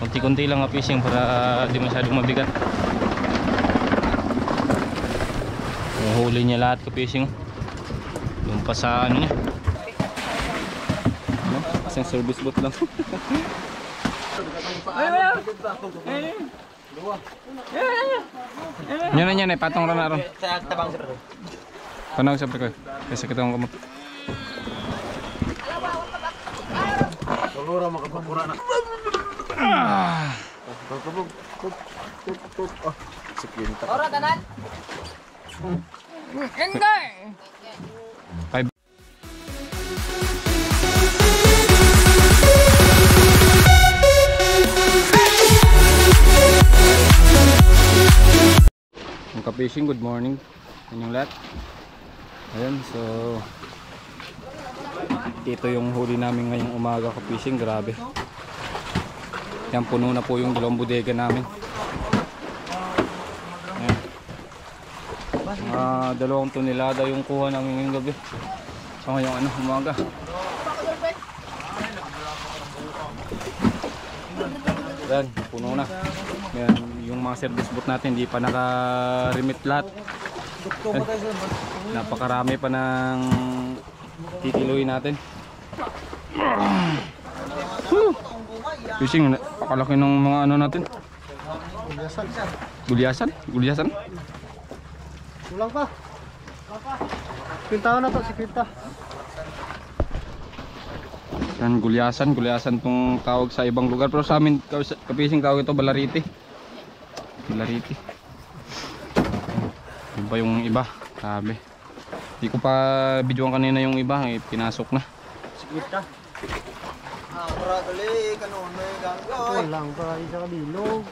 Kunti-kunti lang nga fishing para di masyadong mabigat. Huli niya lahat ka fishing. Yung pa sa ano niya. Isang service boat lang. Yan ay patong ron na ron. Sa tabang sir. Panawag sa pre ko. Kasi kita mo kamot. Siguro makapapura na. Sekwenta. Ora tanan. Enday. Fishing, good morning inyong lahat. Ayan, so ito yung huli namin ngayong umaga ka fishing. Grabe, yan, puno na po yung dalawang bodega namin. Ayan. Dalawang tonelada yung kuha namin ngayong gabi. So ngayong umaga yan, puno na. Yan, yung mga service boat natin hindi pa naka-remit lahat. Napakarami pa ng kikiluin natin. Fishing, pakalaki ng mga ano natin. Gulyasan? Gulyasan? Kulang pa. Pintahan na to, si Pinta. Yan, gulyasan tong tawag sa ibang lugar, pero sa amin kapising tawag ito balariti. Balariti. Yun pa yung iba, sabi. Hindi ko pa videoan kanina yung iba, pinasok na. Sikita. Maragali, kanon may ganggoy. Walang pa isa kabilog.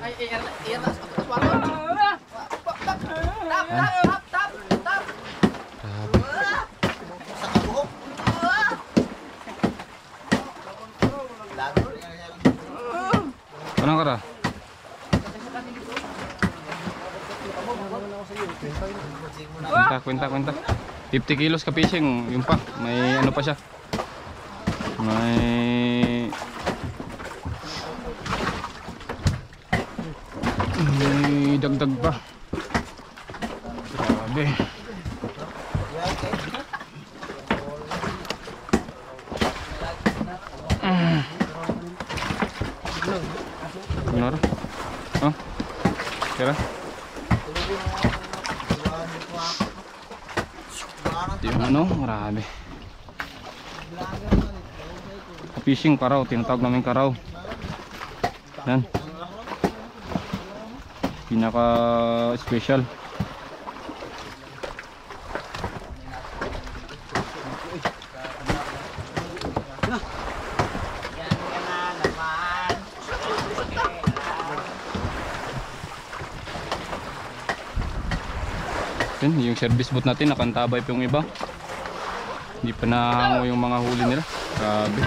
Ay, tap. Anong kara? Kwenta. 50 kilos ka fishing, yun pa. May ano pa siya. May dagdag pa. Grabe. Benar? Oh, kira? Yung ano, marami. Fishing karaw, tinatawag namin karaw. Yan. Pinaka special. Yung service boat natin nakantabay pa yung iba. Hindi pa nahango yung mga huli nila. Grabe.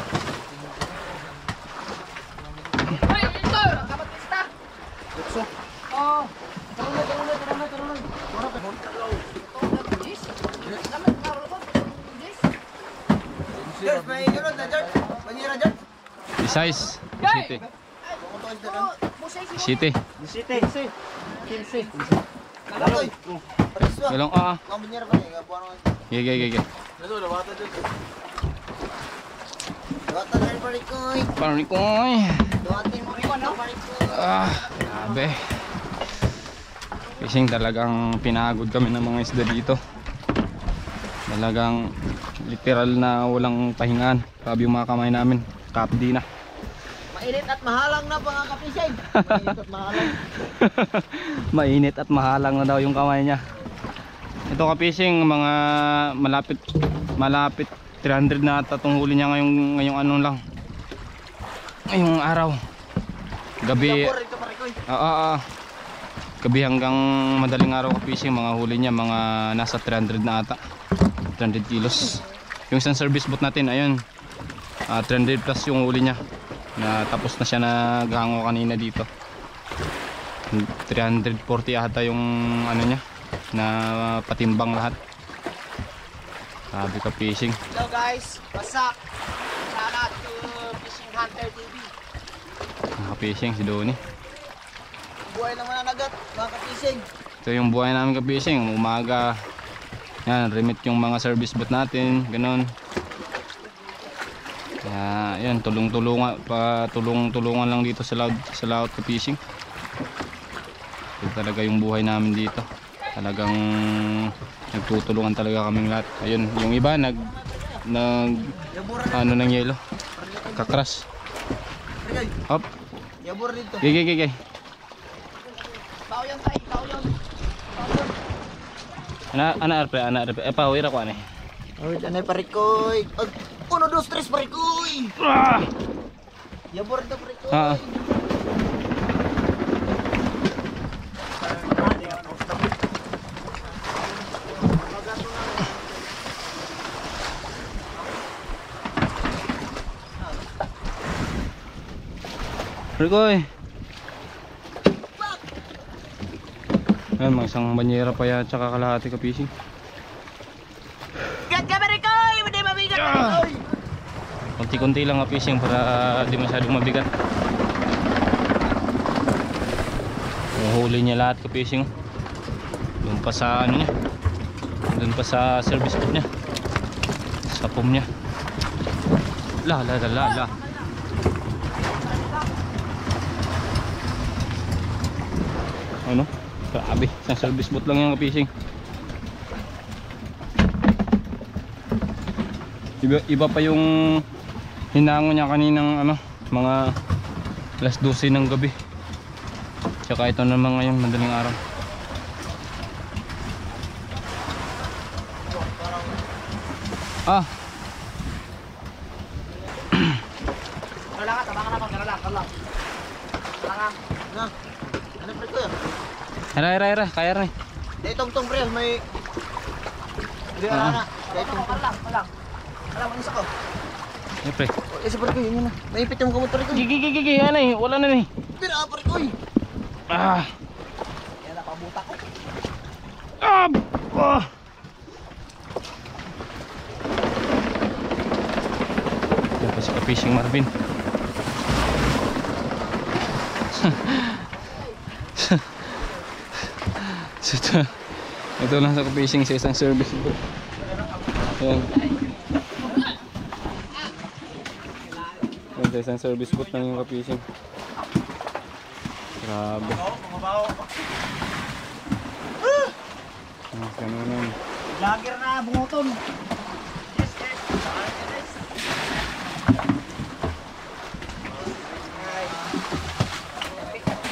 Size City. Galong Gege. Parikoy. Grabe. Fishing, talagang pinagod kami ng mga isda dito. Talagang literal na walang pahingaan. Grabe yung mga kamay namin. Kapdi na. Mainit at mahalang na mga kapising. Mainit at mahalang. Mainit at mahalang na daw yung kamay niya. Ito kapising, mga malapit 300 na tatong huli niya ngayong ano lang. Ngayong araw. Gabi. Gabi hanggang madaling araw kapising, mga huli niya mga nasa 300 na ata. 300 kilos. Yung isang service boat natin, ayun. 300 plus yung huli niya. Na tapos na siya naghango kanina dito. 340 ata yung ano niya, na patimbang lahat. Grabe ka fishing. Hello guys, what's up? Shout out to Fishing Hunter TV. Ka-fishing si Donnie. Buhay ng mga nagat, mga ka-fishing. Ito yung buhay namin ka-fishing. Umaga, yan, remit yung mga service boat natin, ganun. Kaya, yan, tulong-tulungan lang dito sa laut ka-fishing. Ito talaga yung buhay namin dito. Talagang nagtutulungan talaga kaming lahat. Ayun, yung iba ano ng yelo. Kakras. Hop. Yabor dito. Gigigigay. Tao yan tayo, tao yan. Ana RP. Pawira ko ani. Oh, danay parikoy. 1, 2, 3 parikoy. Yabor dito parikoy. Ah. Ricoy. Ayan, mga isang banyera pa yan, tsaka kalahati ka fishing. Gat ka parikoy, hindi mabigat parikoy. Kunti-kunti lang ka fishing para di masyadong mabigat. Huli niya lahat ka fishing. Doon pa sa ano niya. Doon pa sa service boat niya. Sa pom niya. La. Ano? Grabe, isang service boat lang yung fishing. Iba pa yung hinango niya kaninang ano, mga alas 12 ng gabi. Tsaka ito naman ngayon, madaling araw. Ah. Wala ka, tabangan naman, kala. Na. Ano parikoy? Hira, kaya rin. Dahil tong pre, may... Hindi na. Dahil tong Wala, manis ako. Siyempre. Sa parikoy, yun na. Naipit yung kamot parikoy. Gigi, ano eh, wala na eh. Pero parikoy. Ah. Yan na, pabuta ko. Yan pa si ka-fishing Marvin. So, ito lang sa ka-fishing sa isang service boat. Yan. Yan sa isang service boat lang yung ka-fishing. Grabe. Ganun. Lager na, bunguton.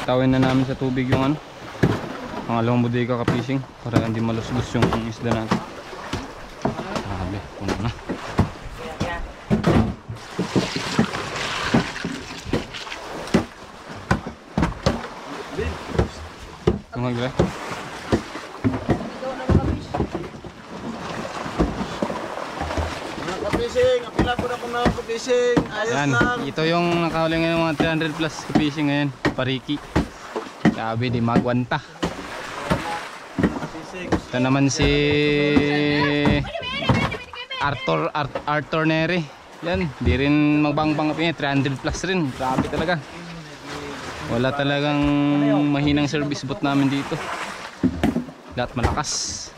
Tawin na namin sa tubig yung ano, pangalawang bodega ka-fishing para hindi maluslos yung isda natin. Grabe, puno na. Tumagla. Fishing, apila ko na kung na fishing. Ayos Yan, lang. ito yung nakahuli ngayon mga 300 plus ka-fishing ngayon, pariki. Grabe, di magwanta. Ito naman si Arthur Neri. Yan, di rin magbangbang niya, 300 plus rin. Grabe talaga. Wala talagang mahinang service boat namin dito. Lahat malakas.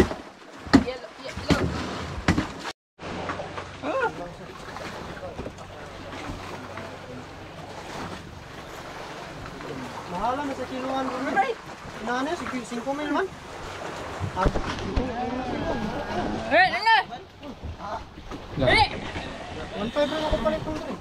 Mahala na sa kiluan. Inana, 5 mil man. Yan. 1.5 rin ako palit ng rin.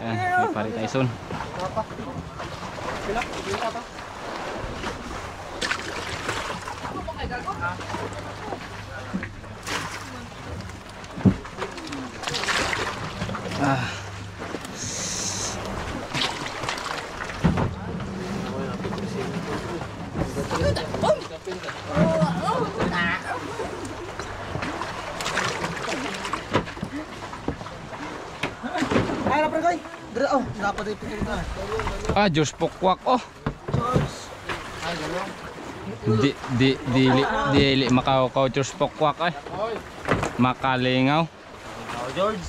May pari Tyson. Ay, lapar koy. Dere, oh, pa dito dito. Ah, Diyos Pokwak. Oh. George. Ay, gano'n. Dili makaukaw Diyos Pokwak eh. Makalingaw. Oh, George.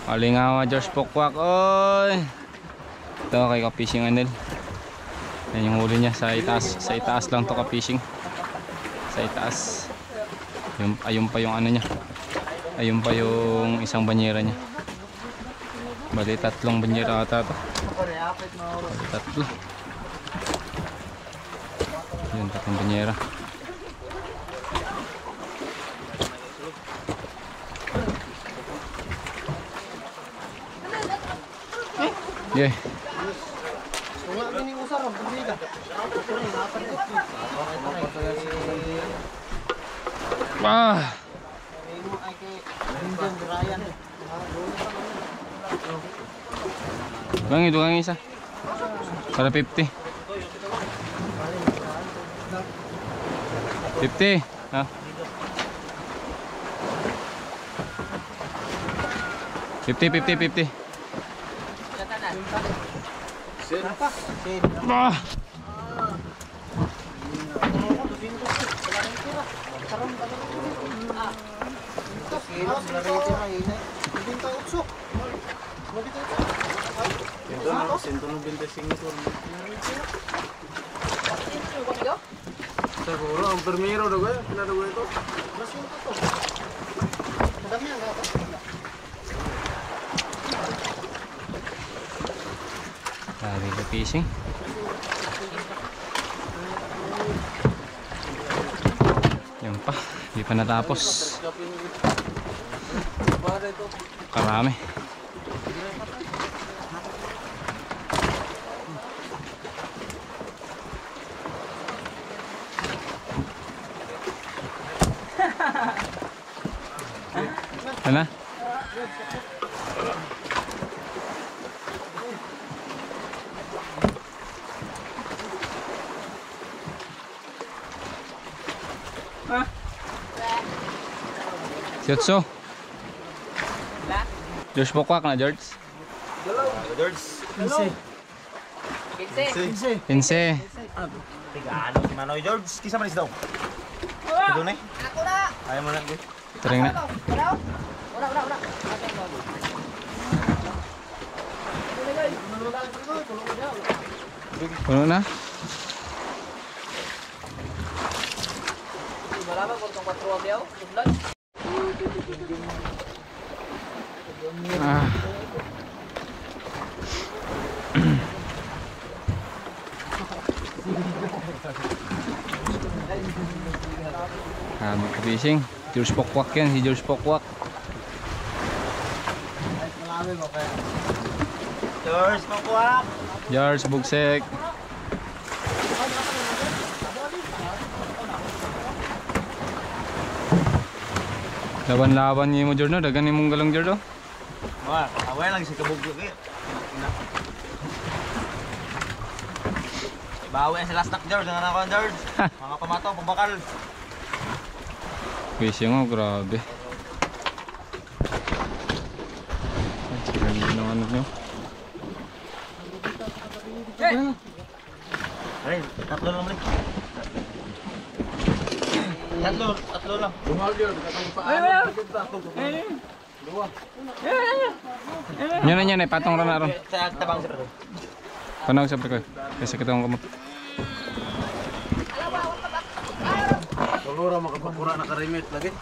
Kalingaw Diyos Pokwak. Oy. Ito kay ka-fishing anil. Yan yung huli niya sa itaas. Sa itaas lang to ka-fishing. Sa itaas. Ayun pa yung ano niya. Ayun pa yung isang banyera niya. Bali 3 banyera ata to. Bali 3. Yun, 3 banyera. Yeah. Tunga gini usar ang pagdita. Ah. Bang, itu ang isa. Para 50. 50. Ah. 50. Ah. Seguro ang permiro daw eh, pinadaw ito. Masin to. Madami ang gato. Lagi ka fishing. Yan pa, hindi pa natapos. Karami. Ano? Siyotso. George Pokwak na, George. George. Hello. Pinse. Tiga ano si Manoy George? Kisa manis daw. Ito na eh. Ako na. Ayaw mo na. Tering na. Wala. Puno na. Wala ba kung 4 abyaw? Sublan. Ah. Mag-fishing. George Pokwak yan, si George Pokwak. George Pokwak. George Bugsek. Laban-laban niyo mo George, no? Dagan mong galong George, oh. Wah, away lang si kabugyo kaya. Bawi sa last knock George, ang anak ko George. Mga pamato, pambakal. Fishing, oh, grabe. Ay, ganda ng ano nyo. Ay, tatlo lang ulit. Tatlo lang. Yan na, patong ron na ron. Sa tabang sa pala. Panawag sa ko. Kasi kita kong kamot. Tulura makapapura na karimit lagi.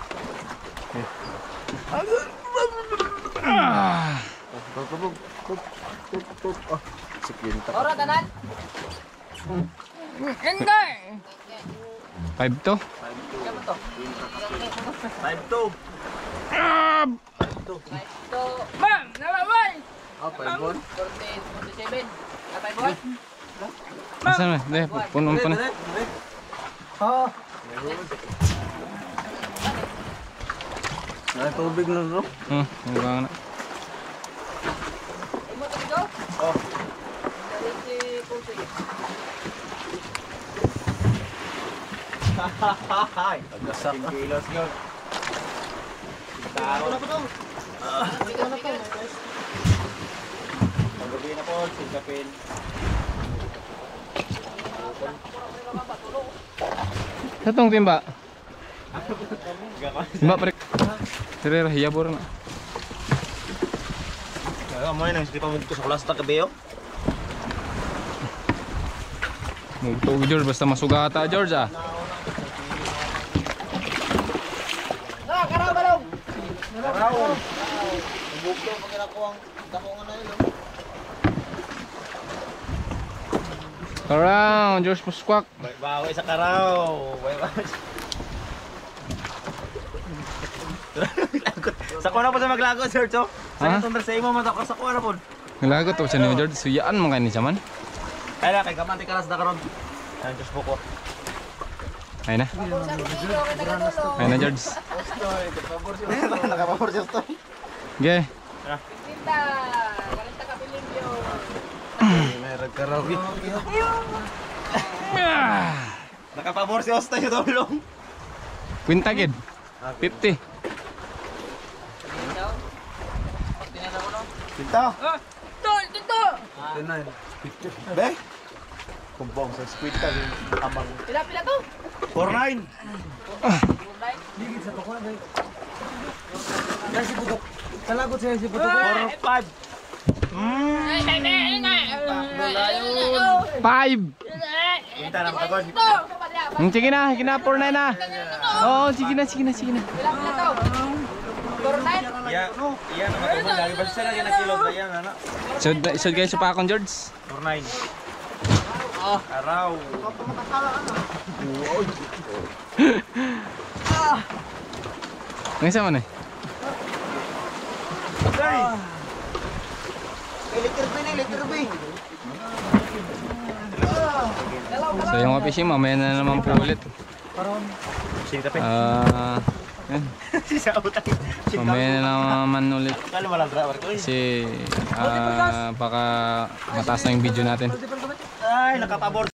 Ora tanan. Enday. 5 to. 5-2. Ma'am, nababay. 5-1. 47. Napay boy. Asan na? Deh, puno. Ha. Ay, tubig na no? Hanggang na. Imo to dito? Oh. Dari puso. Hahaha. Agasak. Kilos yun. Tao. George, sigapin. Sa tong timba. Timba pre. Sirera hiyabor na. Kaya mo nang sipa mo dito sa plasta ka beyo. Mugtog George basta masugata George ah. Karaw. Bukto pag nakuha ang dakungan na yun. Around George Puskwak. Bawi sa karaw. Sa kuha na po sa maglago, sir, cho. Ha? Sa itong sa imo, matakos sa kuha na po. Nilagot to siya ni George. Suyaan mo kanin siya man. Ay na, kay kamanti karas na karon. Ayun, Diyos po ko. Ay na. Ay na George. Nakapapor siya ito. Okay. Tinta. Kalita ka pilimpyo. May ragkaraw. Nakapapor siya ito yung tulong. Quinta gid. 50. Tinta. Tinto. Be? Kumbong sa squid ka yung amang. Pila to? 4-9. Salagot siya si Puto. 4-5. Five. Tinta na makagon. Sige na 4 na. Oo, sige na. Pila to? Turnet? Iya na makagon. Lagi ba siya lagi na kilo ba yan, ano? Sud guys pa akong George. 4-9. Araw. Ngisa man eh. Liter B. So yung mga fishing mamaya na naman po ulit. Sige tape. Yan. Sa utang. Mamaya na naman ulit. Kalo malang driver ko. Kasi baka mataas na yung video natin. Ay, nakapabor.